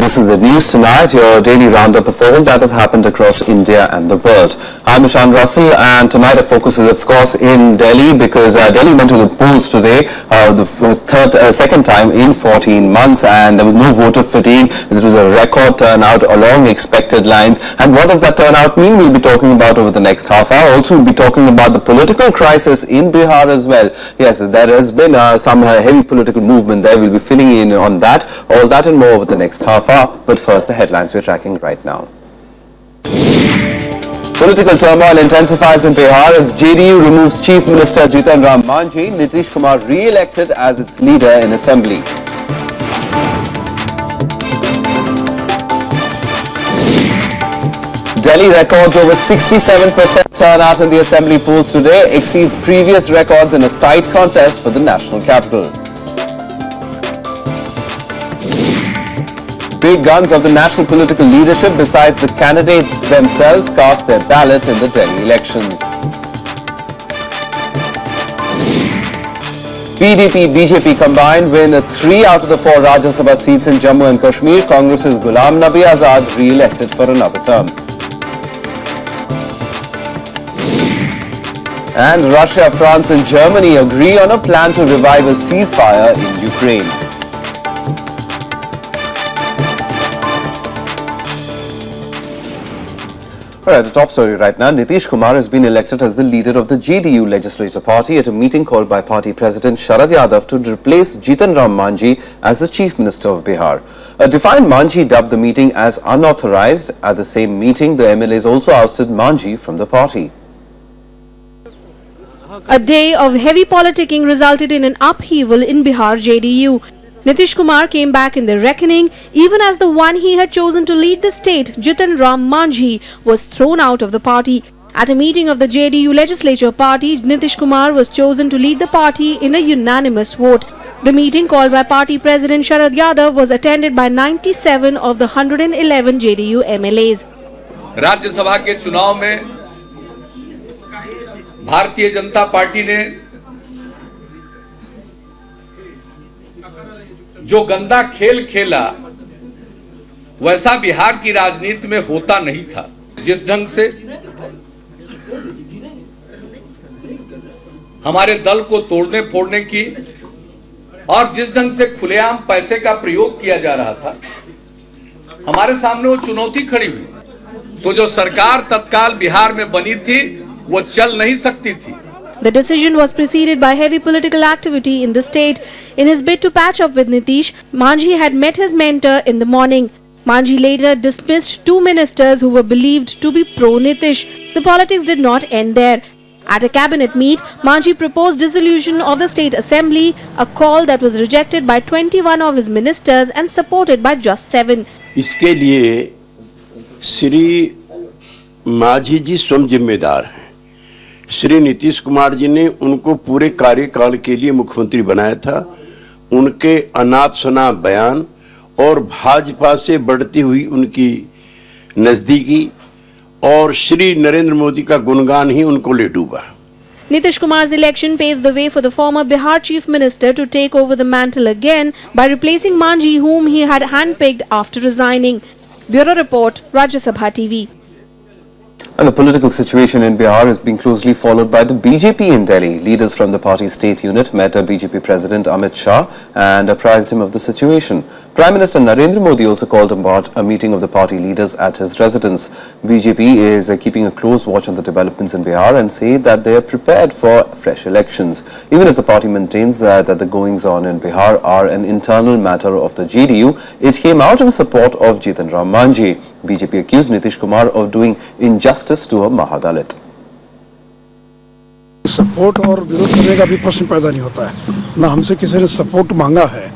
this is the news tonight, your daily roundup of all that has happened across India and the world. I'm Ishan Russell, and tonight our focus is, of course, in Delhi, because Delhi went to the polls today, second time in 14 months, and there was no voter fatigue. This was a record turnout along expected lines. And what does that turnout mean? We'll be talking about over the next half hour. Also, we'll be talking about the political crisis in Bihar as well. Yes, there has been some heavy political movement there. We'll be filling in on that, all that and more over the next half hour. But first, the headlines we're tracking right now. Political turmoil intensifies in Bihar as JDU removes Chief Minister Jitan Ram Manjhi, Nitish Kumar re-elected as its leader in assembly. Delhi records over 67% turnout in the assembly polls today, exceeds previous records in a tight contest for the national capital. Big guns of the national political leadership, besides the candidates themselves, cast their ballots in the Delhi elections. PDP, BJP combined win 3 out of the 4 Rajya Sabha seats in Jammu and Kashmir. Congress's Ghulam Nabi Azad re-elected for another term. And Russia, France and Germany agree on a plan to revive a ceasefire in Ukraine. Alright, the top story right now. Nitish Kumar has been elected as the leader of the JDU legislature party at a meeting called by party president Sharad Yadav to replace Jitan Ram Manjhi as the chief minister of Bihar. A defiant Manjhi dubbed the meeting as unauthorized. At the same meeting, the MLAs also ousted Manjhi from the party. A day of heavy politicking resulted in an upheaval in Bihar JDU. Nitish Kumar came back in the reckoning, even as the one he had chosen to lead the state, Jitan Ram Manjhi, was thrown out of the party. At a meeting of the JDU legislature party, Nitish Kumar was chosen to lead the party in a unanimous vote. The meeting, called by party president Sharad Yadav, was attended by 97 of the 111 JDU MLAs. राज्य सभा के चुनाव में Bharatiya Janata party ने जो गंदा खेल खेला, वैसा बिहार की राजनीति में होता नहीं था। जिस ढंग से हमारे दल को तोड़ने फोड़ने की और जिस ढंग से खुलेआम पैसे का प्रयोग किया जा रहा था, हमारे सामने वो चुनौती खड़ी हुई। तो जो सरकार तत्काल बिहार में बनी थी, वो चल नहीं सकती थी। The decision was preceded by heavy political activity in the state. In his bid to patch up with Nitish, Manjhi had met his mentor in the morning. Manjhi later dismissed 2 ministers who were believed to be pro-Nitish. The politics did not end there. At a cabinet meet, Manjhi proposed dissolution of the state assembly, a call that was rejected by 21 of his ministers and supported by just 7. इसके लिए श्री मांझी जी स्वयं जिम्मेदार हैं। श्री नीतीश कुमार जी ने उनको पूरे कार्यकाल के लिए मुख्यमंत्री बनाया था। उनके अनाप शनाप बयान और भाजपा से बढ़ती हुई उनकी नजदीकी और श्री नरेंद्र मोदी का गुणगान ही उनको ले डूबा। Nitish Kumar's election paves the way for the former Bihar chief minister to take over the mantle again by replacing Manjhi, whom he had handpicked after resigning. Bureau Report, Rajya Sabha TV. And the political situation in Bihar is being closely followed by the BJP in Delhi. Leaders from the party's state unit met BJP President Amit Shah and apprised him of the situation. Prime Minister Narendra Modi also called about a meeting of the party leaders at his residence. BJP is keeping a close watch on the developments in Bihar and say that they are prepared for fresh elections. Even as the party maintains that the goings-on in Bihar are an internal matter of the JDU, it came out in support of Jitan Ram Manjhi. BJP accused Nitish Kumar of doing injustice to a Mahadalit. Support और विरोध करने का भी प्रश्न पैदा नहीं होता है। ना हमसे किसी ने सपोर्ट मांगा है,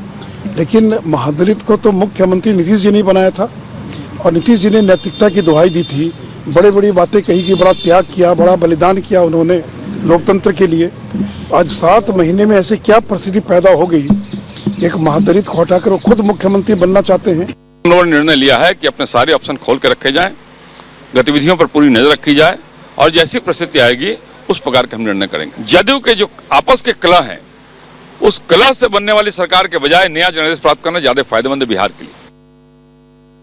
लेकिन महादलित को तो मुख्यमंत्री नीतीश जी ने बनाया था और नीतीश जी ने नैतिकता की दुहाई दी थी। बड़ी बड़ी बातें कही कि बड़ा त्याग किया, बड़ा बलिदान किया उन्होंने लोकतंत्र के लिए। आज 7 महीने में ऐसे क्या परिस्थिति पैदा हो गई, एक महादलित को हटाकर वो खुद मुख्यमंत्री बनना चाहते हैं। उन्होंने निर्णय लिया है कि अपने सारे ऑप्शन खोल के रखे जाएं, गतिविधियों पर पूरी नजर रखी जाए और जैसी परिस्थिति आएगी उस प्रकार के हम निर्णय करेंगे। जदयू के जो आपस के कलह हैं, उस कलह से बनने वाली सरकार के बजाय नया जनादेश प्राप्त करना ज्यादा फायदेमंद है बिहार के लिए।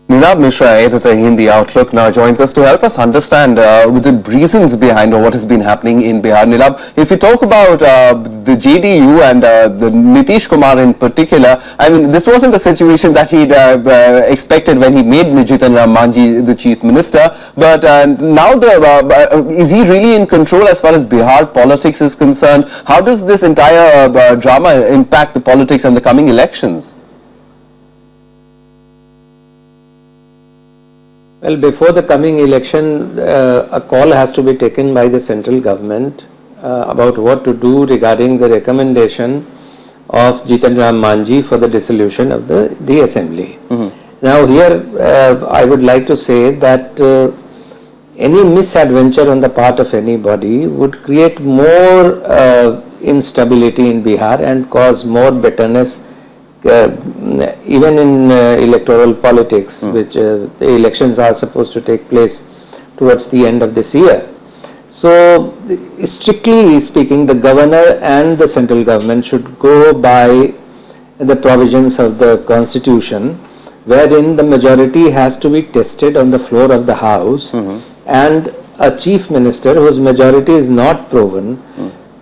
Nilab Mishra, editor in The Outlook, now joins us to help us understand the reasons behind what has been happening in Bihar. Nilab, if we talk about the JDU and the Nitish Kumar in particular, I mean, this wasn't a situation that he'd expected when he made Jitan Ram Manjhi the chief minister. But now, is he really in control as far as Bihar politics is concerned? How does this entire drama impact the politics and the coming elections? Well, before the coming election, a call has to be taken by the central government about what to do regarding the recommendation of Jitan Ram Manjhi for the dissolution of the assembly. Now here I would like to say that any misadventure on the part of anybody would create more instability in Bihar and cause more bitterness even in electoral politics, which the elections are supposed to take place towards the end of this year. So, strictly speaking, the governor and the central government should go by the provisions of the constitution, wherein the majority has to be tested on the floor of the house, and a chief minister whose majority is not proven,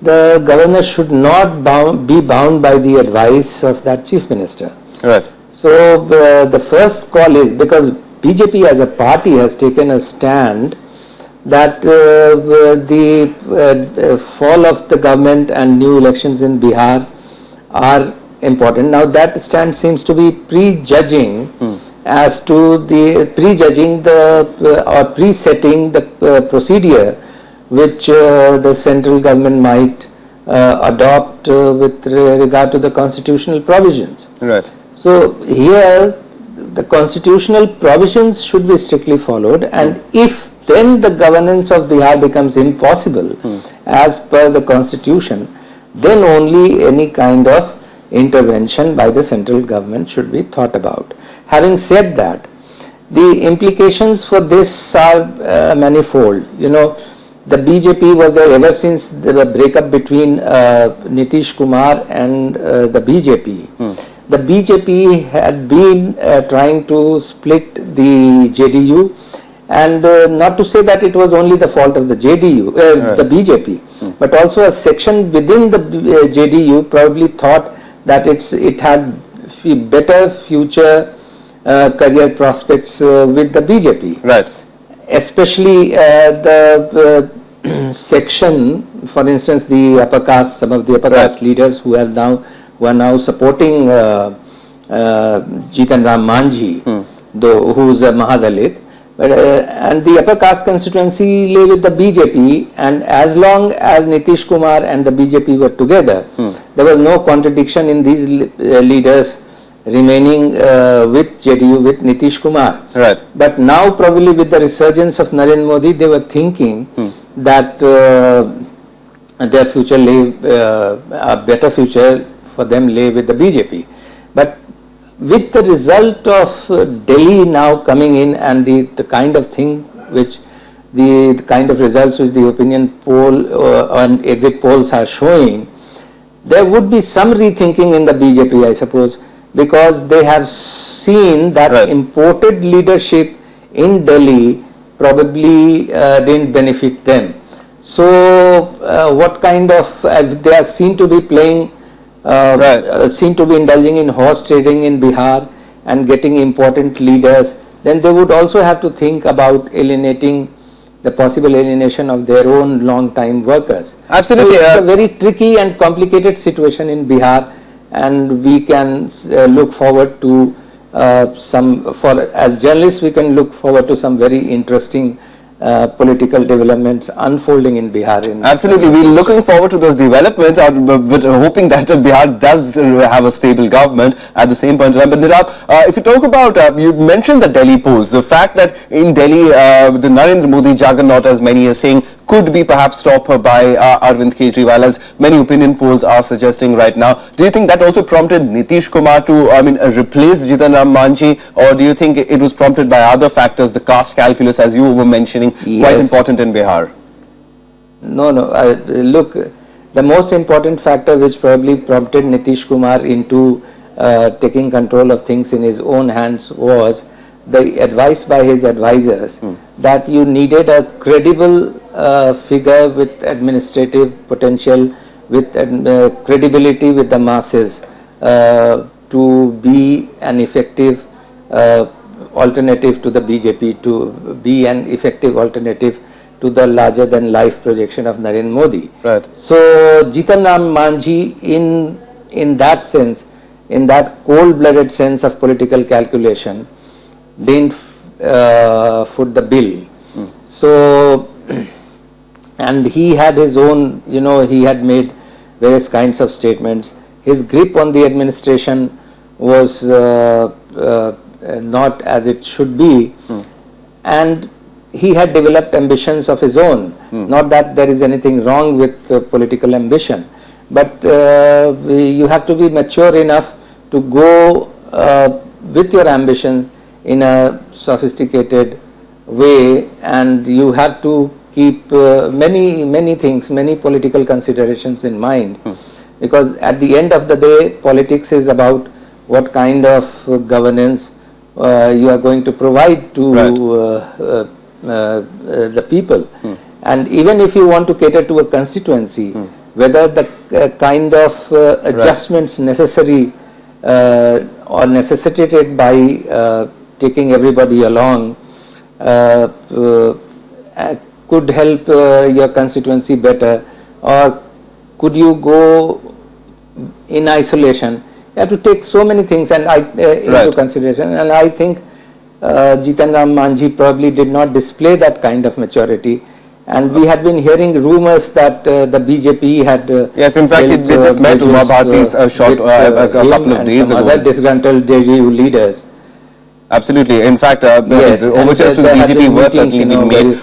the governor should not be bound by the advice of that chief minister. Right. So the first call is, because BJP as a party has taken a stand that the fall of the government and new elections in Bihar are important. Now that stand seems to be prejudging as to the or presetting the procedure which the central government might adopt with regard to the constitutional provisions. Right. So here the constitutional provisions should be strictly followed, and if then the governance of Bihar becomes impossible as per the constitution, then only any kind of intervention by the central government should be thought about. Having said that, the implications for this are manifold. You know, the BJP was there ever since the breakup between Nitish Kumar and the BJP. The BJP had been trying to split the JDU, and not to say that it was only the fault of the JDU, the BJP, but also a section within the JDU probably thought that it had better future career prospects with the BJP. Right. Especially the section, for instance, the upper caste, some of the upper caste leaders who are now supporting Jitan Ram Manjhi, who is a Mahadalit, and the upper caste constituency lay with the BJP, and as long as Nitish Kumar and the BJP were together, there was no contradiction in these leaders remaining with JDU, with Nitish Kumar. Right. But now probably with the resurgence of Narendra Modi, they were thinking that their future lay, a better future for them lay with the BJP. But with the result of Delhi now coming in and the kind of thing which the kind of results which the opinion poll and exit polls are showing, there would be some rethinking in the BJP, I suppose, because they have seen that imported leadership in Delhi probably didn't benefit them. So what kind of, they are seen to be playing, seen to be indulging in horse trading in Bihar and getting important leaders, then they would also have to think about alienating the possible alienation of their own long-time workers. Absolutely. So it's a very tricky and complicated situation in Bihar, and we can look forward to as journalists, we can look forward to some very interesting political developments unfolding in Bihar. Absolutely, we're looking forward to those developments, but hoping that Bihar does have a stable government at the same point in time. But Nilab, if you talk about, you mentioned the Delhi polls, the fact that in Delhi, the Narendra Modi juggernaut, as many are saying, could be perhaps stopped by Arvind Kejriwal, as many opinion polls are suggesting right now. Do you think that also prompted Nitish Kumar to, replace Jitan Ram Manjhi, or do you think it was prompted by other factors, the caste calculus, as you were mentioning, quite important in Bihar? No, look, the most important factor which probably prompted Nitish Kumar into taking control of things in his own hands was the advice by his advisors that you needed a credible figure with administrative potential, with credibility with the masses to be an effective alternative to the BJP, to be an effective alternative to the larger than life projection of Narendra Modi. Right. So Jitan Ram Manjhi in that sense, in that cold-blooded sense of political calculation, didn't foot the bill. So, and he had his own, he had made various kinds of statements. His grip on the administration was not as it should be, and he had developed ambitions of his own. Not that there is anything wrong with political ambition, but you have to be mature enough to go with your ambition in a sophisticated way, and you have to keep many things, many political considerations in mind, because at the end of the day, politics is about what kind of governance you are going to provide to the people. And even if you want to cater to a constituency, whether the kind of adjustments necessary or necessitated by taking everybody along could help your constituency better, or could you go in isolation? You have to take so many things into consideration, and I think Jitan Ram Manjhi probably did not display that kind of maturity. And we had been hearing rumors that the BJP had yes, in fact, they just met Uma Bharti's a couple of days ago. Other disgruntled JDU leaders. Absolutely. In fact, yes, the overtures to the BJP were certainly being made.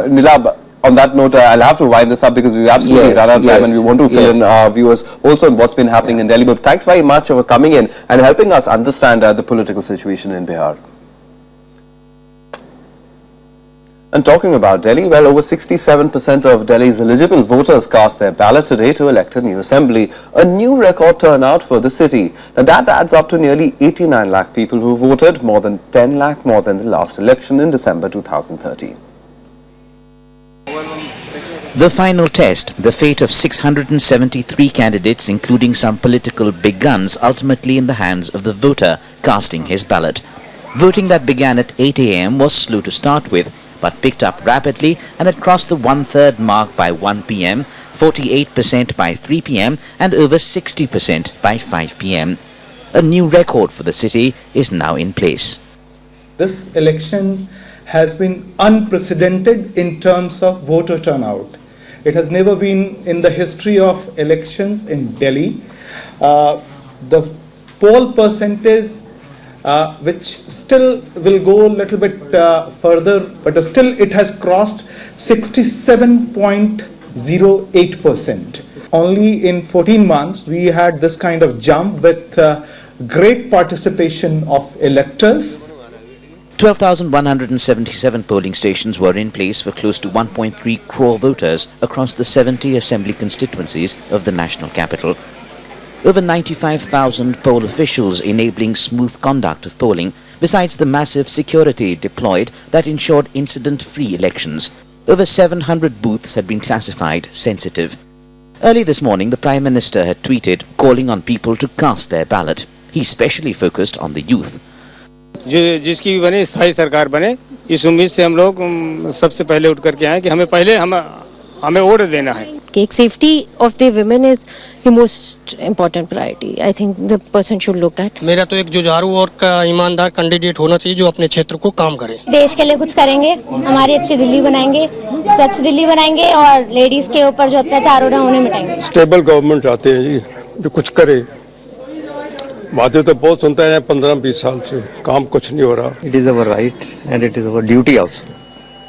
Nilab, on that note, I'll have to wind this up because we've absolutely run out of time and we want to fill in our viewers also on what's been happening in Delhi. But thanks very much for coming in and helping us understand the political situation in Bihar. And talking about Delhi, well, over 67% of Delhi's eligible voters cast their ballot today to elect a new assembly, a new record turnout for the city. Now, that adds up to nearly 89 lakh people who voted, more than 10 lakh more than the last election in December 2013. The final test, the fate of 673 candidates, including some political big guns, ultimately in the hands of the voter casting his ballot. Voting that began at 8 a.m. was slow to start with, but picked up rapidly and had crossed the one-third mark by 1 p.m., 48% by 3 p.m. and over 60% by 5 p.m. A new record for the city is now in place. This election has been unprecedented in terms of voter turnout. It has never been in the history of elections in Delhi. The poll percentage which still will go a little bit further, but still it has crossed 67.08%. Only in 14 months we had this kind of jump with great participation of electors. 12,177 polling stations were in place for close to 1.3 crore voters across the 70 assembly constituencies of the national capital. Over 95,000 poll officials enabling smooth conduct of polling, besides the massive security deployed that ensured incident-free elections. Over 700 booths had been classified sensitive. Early this morning, the Prime Minister had tweeted calling on people to cast their ballot. He specially focused on the youth. जिसकी भी बने स्थायी सरकार बने, इस उम्मीद से हम लोग सबसे पहले उठ करके आए कि हमें वोट देना है. Safety of the women is the most important priority. I think the person should look at. मेरा तो एक जुझारू और ईमानदार कैंडिडेट होना चाहिए जो अपने क्षेत्र को काम करे. देश के लिए कुछ करेंगे, हमारी अच्छी दिल्ली बनाएंगे, स्वच्छ दिल्ली बनाएंगे और लेडीज के ऊपर जो अत्याचार हो रहे हैं उन्हें मिटाएंगे. स्टेबल गवर्नमेंट चाहते हैं जी, जो कुछ करे. बातें तो बहुत सुनते हैं 15-20 साल से, काम कुछ नहीं हो रहा. It is our right and it is our duty also.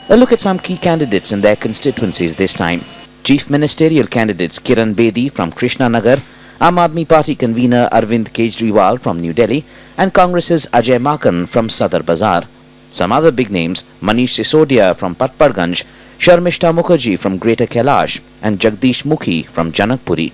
A look at some key candidates in their constituencies this time. Chief Ministerial candidates Kiran Bedi from Krishna Nagar, Aam Aadmi Party convener Arvind Kejriwal from New Delhi, and Congress's Ajay Makan from Sadar Bazar. Some other big names, Manish Sisodia from Patparganj, Sharmishta Mukherjee from Greater Kailash, and Jagdish Mukhi from Janakpuri.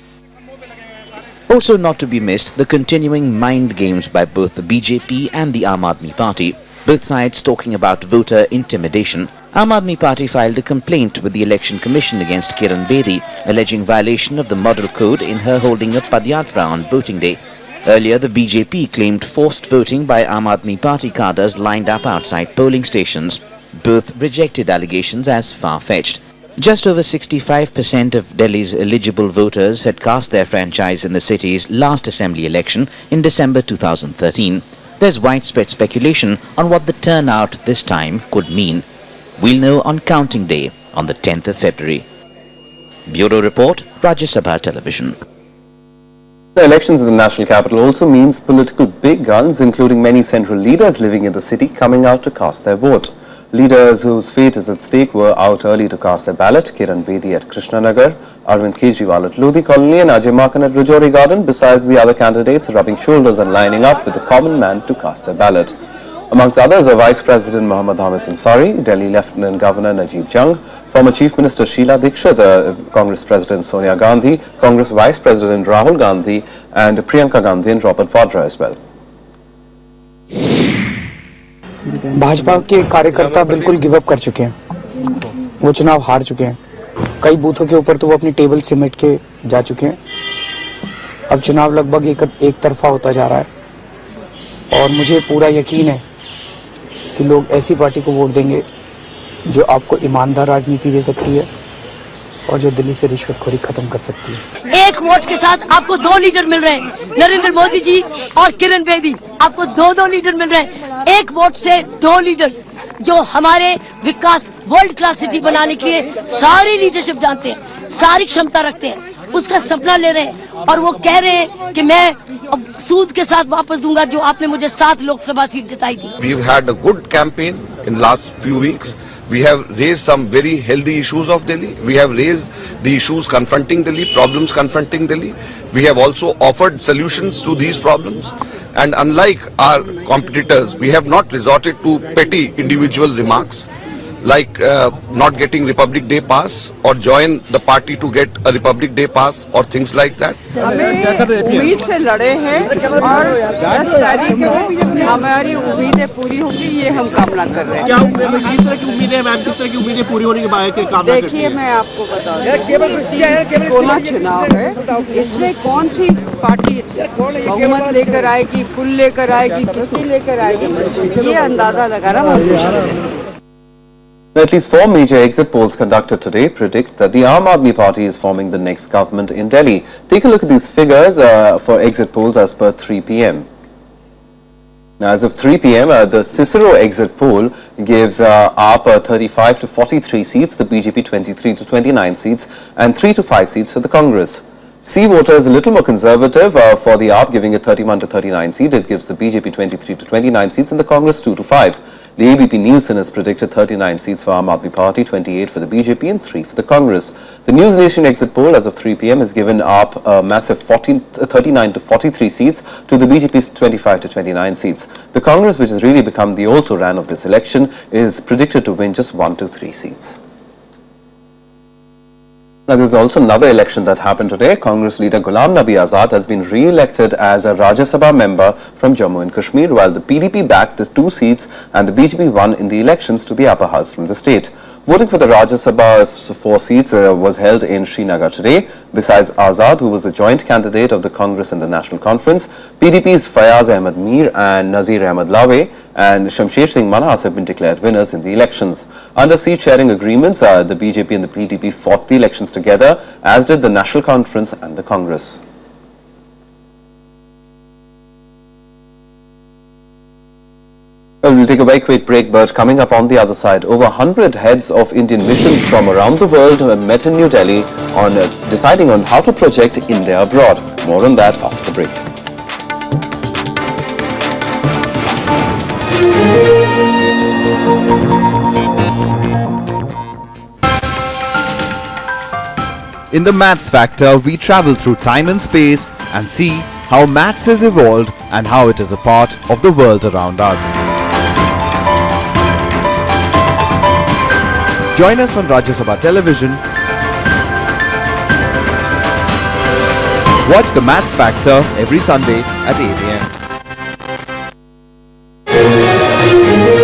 Also not to be missed, the continuing mind games by both the BJP and the Aam Aadmi Party. both sides talking about voter intimidation. Aam Aadmi Party filed a complaint with the Election Commission against Kiran Bedi, alleging violation of the model code in her holding a padyatra on voting day. Earlier, the BJP claimed forced voting by Aam Aadmi Party cadres lined up outside polling stations. Both rejected allegations as far-fetched. Just over 65% of Delhi's eligible voters had cast their franchise in the city's last assembly election in December 2013. There's widespread speculation on what the turnout this time could mean. We'll know on counting day on the 10th of February. Bureau Report, Rajya Sabha Television. The elections in the national capital also means political big guns, including many central leaders living in the city, coming out to cast their vote. Leaders whose fate is at stake were out early to cast their ballot. Kiran Bedi at Krishnanagar, Arvind Kejriwal at Lodi Colony and Ajay Makan at Rajouri Garden, besides the other candidates rubbing shoulders and lining up with the common man to cast their ballot. Amongst others are Vice President Mohammad Hamid Ansari, Delhi Lieutenant Governor Najib Jung, former Chief Minister Sheila Dikshit, Congress President Sonia Gandhi, Congress Vice President Rahul Gandhi and Priyanka Gandhi and Robert Vadra as well. Bhajpa के कार्यकर्ता बिल्कुल give up कर चुके हैं। वो चुनाव हार चुके हैं। कई बूथों के ऊपर तो वो अपनी टेबल सिमट के जा चुके हैं। अब चुनाव लगभग एक तरफा होता जा रहा है और मुझे पूरा यकीन है कि लोग ऐसी पार्टी को वोट देंगे जो आपको ईमानदार राजनीति दे सकती है और जो दिल्ली से रिश्वतखोरी खत्म कर सकती है। एक वोट के साथ आपको दो लीडर मिल रहे हैं, नरेंद्र मोदी जी और किरण बेदी। आपको दो लीडर मिल रहे हैं। एक वोट से दो लीडर्स जो हमारे विकास वर्ल्ड क्लास सिटी बनाने के लिए सारी लीडरशिप जानते हैं, सारी क्षमता रखते हैं, उसका सपना ले रहे हैं और वो कह रहे हैं कि मैं सूद के साथ वापस दूंगा जो आपने मुझे 7 लोकसभा सीट जिताई थी। We've had a good campaign in the last few weeks. We have raised some very healthy issues of Delhi. We have raised the issues confronting Delhi, problems confronting Delhi. We have also offered solutions to these problems. And unlike our competitors, we have not resorted to petty individual remarks like not getting Republic Day pass or join the party to get a Republic Day pass or things like that. हमें उम्मीद से लड़े हैं और 10 तारीख को हमारी उम्मीदें पूरी होगी, ये हम कामना कर रहे हैं। क्या किस तरह की उम्मीदें हैं मैम, किस तरह की उम्मीदें पूरी होने के बाद कामना करती हैं? देखिए मैं आपको बता दूं, कोना चुनाव है, इसमें कौन सी पार्टी बहुमत लेकर आएगी, फुल लेकर आएगी, कितनी लेकर आएगी, ये अंदाजा लगाना बहुत मुश्किल है। At least 4 major exit polls conducted today predict that the Aam Aadmi Party is forming the next government in Delhi. Take a look at these figures for exit polls as per 3 p.m. Now, as of 3 p.m., the Cicero exit poll gives AAP 35 to 43 seats, the BJP 23 to 29 seats, and 3 to 5 seats for the Congress. C voter is a little more conservative for the AAP, giving it 31 to 39 seats. It gives the BJP 23 to 29 seats and the Congress 2 to 5. The ABP Nielsen has predicted 39 seats for Aam Aadmi Party, 28 for the BJP and 3 for the Congress. The News Nation exit poll as of 3 p.m. has given AAP a massive 39 to 43 seats to the BJP's 25 to 29 seats. The Congress, which has really become the also-ran of this election, is predicted to win just 1 to 3 seats. Now, there is also another election that happened today. Congress leader Ghulam Nabi Azad has been re-elected as a Rajya Sabha member from Jammu and Kashmir, while the PDP backed the 2 seats and the BJP won in the elections to the upper house from the state. Voting for the Rajya Sabha 4 seats was held in Srinagar today. Besides Azad, who was the joint candidate of the Congress and the National Conference, PDP's Fayaz Ahmed Mir and Nazir Ahmed Lawe and Shamsher Singh Manas have been declared winners in the elections. Under seat-sharing agreements, the BJP and the PDP fought the elections together, as did the National Conference and the Congress. We'll take a very quick break, but coming up on the other side, over 100 heads of Indian missions from around the world met in New Delhi on deciding on how to project India abroad. More on that after the break. In the Maths Factor, we travel through time and space and see how maths has evolved and how it is a part of the world around us. Join us on Rajya Sabha Television. Watch the Maths Factor every Sunday at 8 a.m.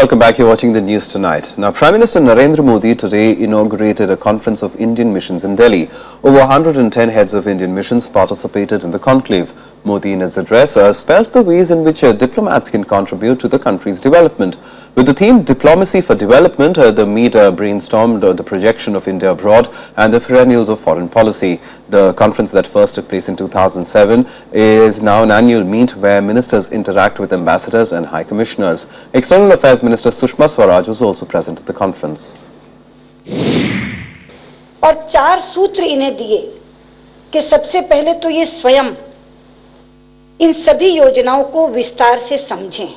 Welcome back. You're watching the news tonight. Now, Prime Minister Narendra Modi today inaugurated a conference of Indian missions in Delhi. Over 110 heads of Indian missions participated in the conclave. Modi, in his address, spelled the ways in which diplomats can contribute to the country's development. With the theme Diplomacy for Development, the meet brainstormed the projection of India abroad and the perennials of foreign policy. The conference that first took place in 2007 is now an annual meet where ministers interact with ambassadors and high commissioners. External Affairs Minister Sushma Swaraj was also present at the conference. और 4 सूत्र इन्हें दिए कि सबसे पहले तो ये स्वयं इन सभी योजनाओं को विस्तार से समझें।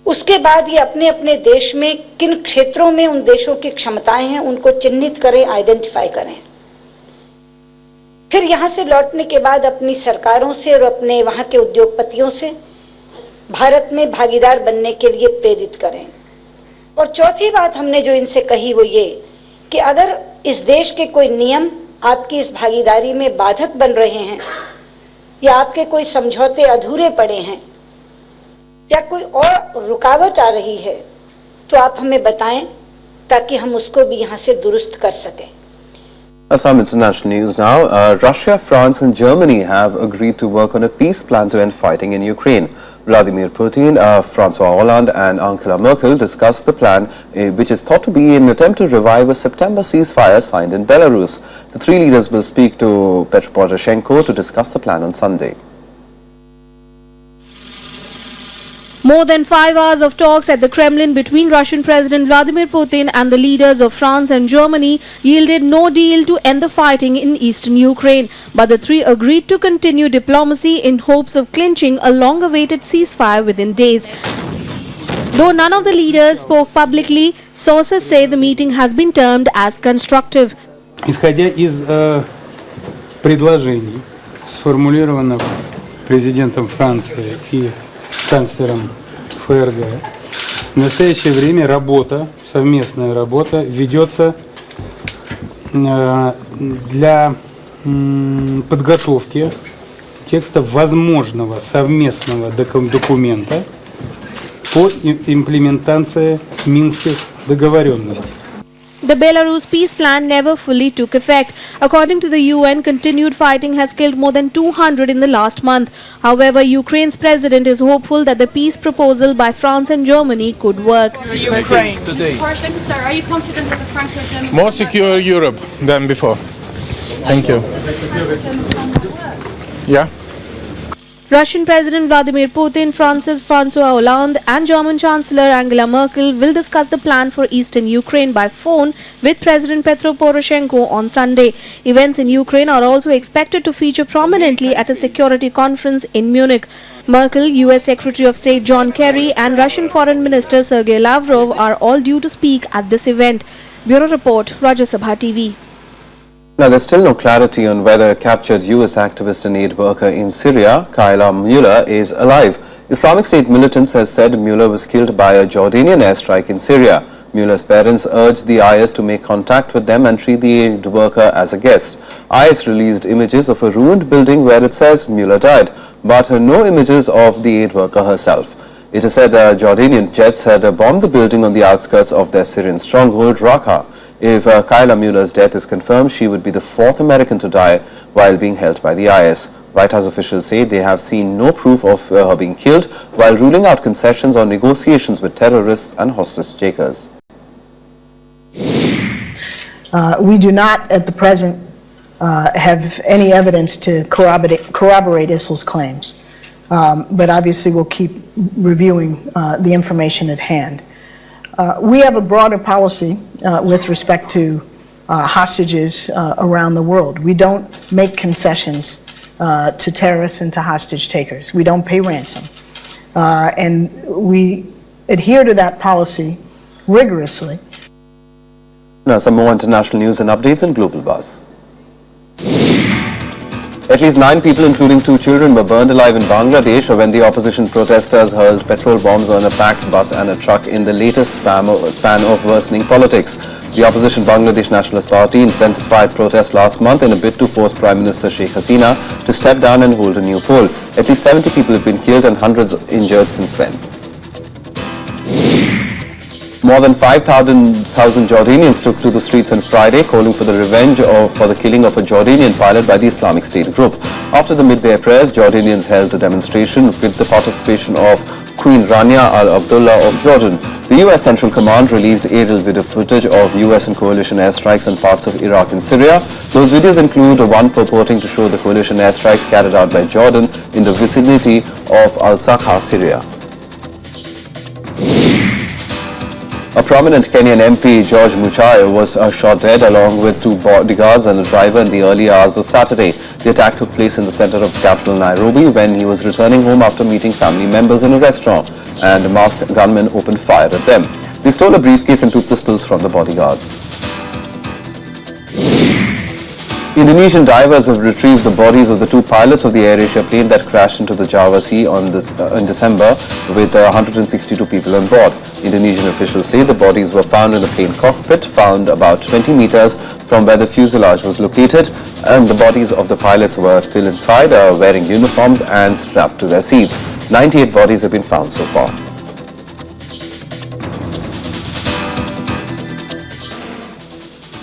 उसके बाद ये अपने अपने देश में किन क्षेत्रों में उन देशों की क्षमताएं हैं उनको चिन्हित करें, आइडेंटिफाई करें। फिर यहां से लौटने के बाद अपनी सरकारों से और अपने वहां के उद्योगपतियों से भारत में भागीदार बनने के लिए प्रेरित करें। और चौथी बात हमने जो इनसे कही वो ये कि अगर इस देश के कोई नियम आपकी इस भागीदारी में बाधक बन रहे हैं या आपके कोई समझौते अधूरे पड़े हैं या कोई और रुकावट आ रही है तो आप हमें बताएं ताकि हम उसको भी यहां से दुरुस्त कर सकें। Some international news now. Russia, France and Germany have agreed to work on a peace plan to end fighting in Ukraine. Vladimir Putin, François Hollande and Angela Merkel discussed the plan, which is thought to be an attempt to revive a September ceasefire signed in Belarus. The three leaders will speak to Petro Poroshenko to discuss the plan on Sunday. More than 5 hours of talks at the Kremlin between Russian President Vladimir Putin and the leaders of France and Germany yielded no deal to end the fighting in eastern Ukraine. But the three agreed to continue diplomacy in hopes of clinching a long-awaited ceasefire within days. Though none of the leaders spoke publicly, sources say the meeting has been termed as constructive. Исходя из предложений, сформулированных президентом Франции и канцлером ФРГ, в настоящее время совместная работа ведется для подготовки текста возможного совместного документа по имплементации минских договоренностей. The Belarus peace plan never fully took effect. According to the UN, continued fighting has killed more than 200 in the last month. However, Ukraine's president is hopeful that the peace proposal by France and Germany could work. Ukraine today. Sir, are you confident that the Franco-German... More secure Europe than before. Thank you. Yeah. Russian President Vladimir Putin, France's François Hollande and German Chancellor Angela Merkel will discuss the plan for eastern Ukraine by phone with President Petro Poroshenko on Sunday. Events in Ukraine are also expected to feature prominently at a security conference in Munich. Merkel, US Secretary of State John Kerry and Russian Foreign Minister Sergei Lavrov are all due to speak at this event. Bureau Report, Rajya Sabha TV. Now, there's still no clarity on whether a captured U.S. activist and aid worker in Syria, Kayla Mueller, is alive. Islamic State militants have said Mueller was killed by a Jordanian airstrike in Syria. Mueller's parents urged the IS to make contact with them and treat the aid worker as a guest. IS released images of a ruined building where it says Mueller died, but no images of the aid worker herself. It is said Jordanian jets had bombed the building on the outskirts of their Syrian stronghold, Raqqa. If Kayla Mueller's death is confirmed, she would be the 4th American to die while being held by the IS. White House officials say they have seen no proof of her being killed, while ruling out concessions on negotiations with terrorists and hostage takers. We do not, at the present, have any evidence to corroborate ISIL's claims. But obviously we'll keep reviewing the information at hand. We have a broader policy with respect to hostages around the world. We don't make concessions to terrorists and to hostage takers. We don't pay ransom. And we adhere to that policy rigorously. Now, some more international news and updates in Global Buzz. At least 9 people, including 2 children, were burned alive in Bangladesh when the opposition protesters hurled petrol bombs on a packed bus and a truck in the latest span of worsening politics. The opposition Bangladesh Nationalist Party intensified protests last month in a bid to force Prime Minister Sheikh Hasina to step down and hold a new poll. At least 70 people have been killed and hundreds injured since then. More than 5,000 Jordanians took to the streets on Friday, calling for the revenge for the killing of a Jordanian pilot by the Islamic State group. After the midday prayers, Jordanians held a demonstration with the participation of Queen Rajya Al Abdullah of Jordan. The U.S. Central Command released aerial video footage of U.S. and coalition airstrikes on parts of Iraq and Syria. Those videos include one purporting to show the coalition airstrikes carried out by Jordan in the vicinity of Al-Saqqa, Syria. A prominent Kenyan MP, George Muchai, was shot dead along with two bodyguards and a driver in the early hours of Saturday. The attack took place in the center of the capital, Nairobi, when he was returning home after meeting family members in a restaurant, and masked gunmen opened fire at them. They stole a briefcase and took the pills from the bodyguards. Indonesian divers have retrieved the bodies of the two pilots of the AirAsia plane that crashed into the Java Sea in December with 162 people on board. Indonesian officials say the bodies were found in the plane cockpit, found about 20 meters from where the fuselage was located, and the bodies of the pilots were still inside, wearing uniforms and strapped to their seats. 98 bodies have been found so far.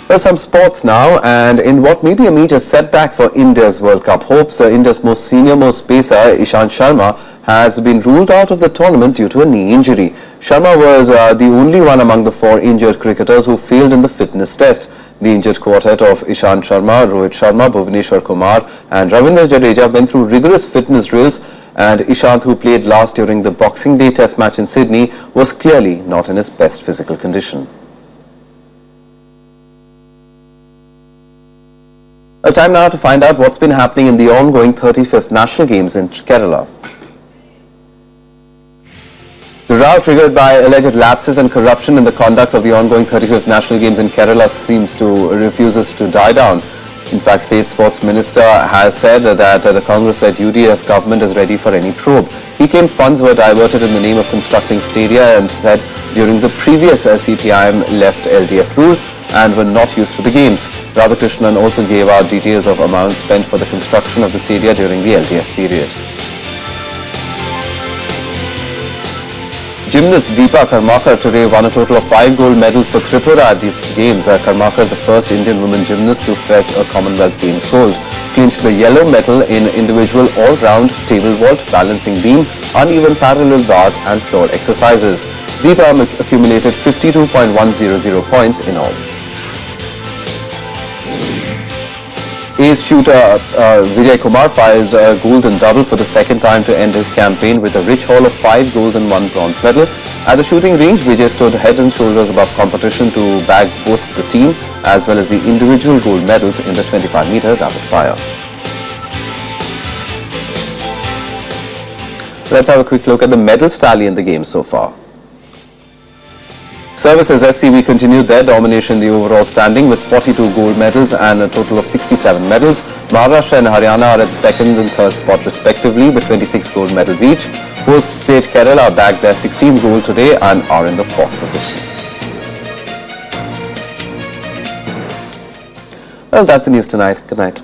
Well, some sports now, and in what may be a major setback for India's World Cup hopes, India's most senior pacer, Ishant Sharma, has been ruled out of the tournament due to a knee injury. Sharma was the only one among the four injured cricketers who failed in the fitness test. The injured quartet of Ishant Sharma, Rohit Sharma, Bhuvneshwar Kumar and Ravindra Jadeja went through rigorous fitness drills, and Ishant, who played last during the Boxing Day test match in Sydney, was clearly not in his best physical condition. Well, time now to find out what's been happening in the ongoing 35th National Games in Kerala. The row triggered by alleged lapses and corruption in the conduct of the ongoing 35th National Games in Kerala refuses to die down. In fact, State Sports Minister has said that the Congress-led UDF government is ready for any probe. He claimed funds were diverted in the name of constructing stadia and said during the previous CPIM-left LDF rule and were not used for the games. Radhakrishnan also gave out details of amounts spent for the construction of the stadia during the LDF period. Gymnast Deepa Karmakar today won a total of 5 gold medals for Tripura at these games. Karmakar, the first Indian woman gymnast to fetch a Commonwealth Games gold, clinched the yellow medal in individual all-round table vault, balancing beam, uneven parallel bars and floor exercises. Deepa accumulated 52.100 points in all. Ace shooter Vijay Kumar filed a golden double for the second time to end his campaign with a rich haul of 5 golds and 1 bronze medal. At the shooting range, Vijay stood head and shoulders above competition to bag both the team as well as the individual gold medals in the 25-meter rapid fire. Let's have a quick look at the medals tally in the game so far. Services SCV continued their domination in the overall standing with 42 gold medals and a total of 67 medals. Maharashtra and Haryana are at second and third spot respectively with 26 gold medals each. Host state Kerala bagged their 16th gold today and are in the 4th position. Well, that's the news tonight. Good night.